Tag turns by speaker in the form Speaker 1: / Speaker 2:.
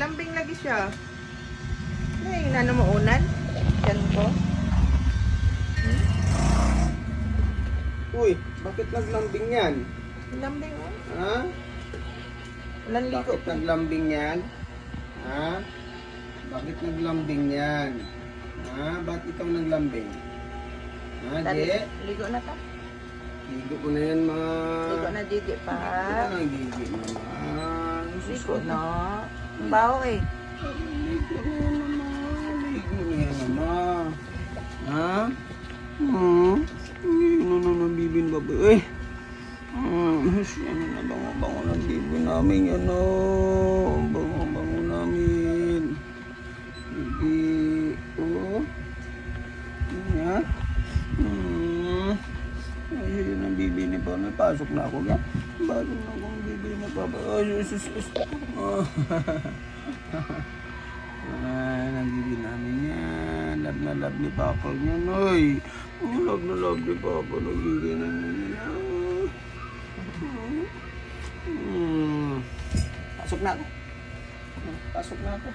Speaker 1: Naglambing lagi siya. Ay, nanumuunan. Yan ko.
Speaker 2: Uy, bakit naglambing yan?
Speaker 1: Lambing oh.
Speaker 2: Ha?
Speaker 1: Walang ligo.
Speaker 2: Bakit naglambing yan? Ha? Bakit naglambing yan? Ha? Bakit ikaw naglambing? Ha, Je?
Speaker 1: Ligo na ta.
Speaker 2: Ligo ko na yan, mga...
Speaker 1: Ligo na, Gigi pa.
Speaker 2: Ligo na, Gigi naman.
Speaker 1: Ligo na. Ang baho eh.
Speaker 2: Ligo na naman. Ligo na yan naman. Ha? Ano na ng bibi ni Baboy? Uy! Ano na bango-bango ng bibi namin yan o. Bango-bango namin. Bibi. O. Yan. Ay, yun ang bibi ni Papa. Pasok na ako yan. Pasok na ako ang bibi ni Papa. Ay, sus. Ay, ang bibi namin yan. Love na love ni Papa niyan, oy. Love na love ni Papa. Nagiging namin yan. Pasok na ako. Pasok na ako.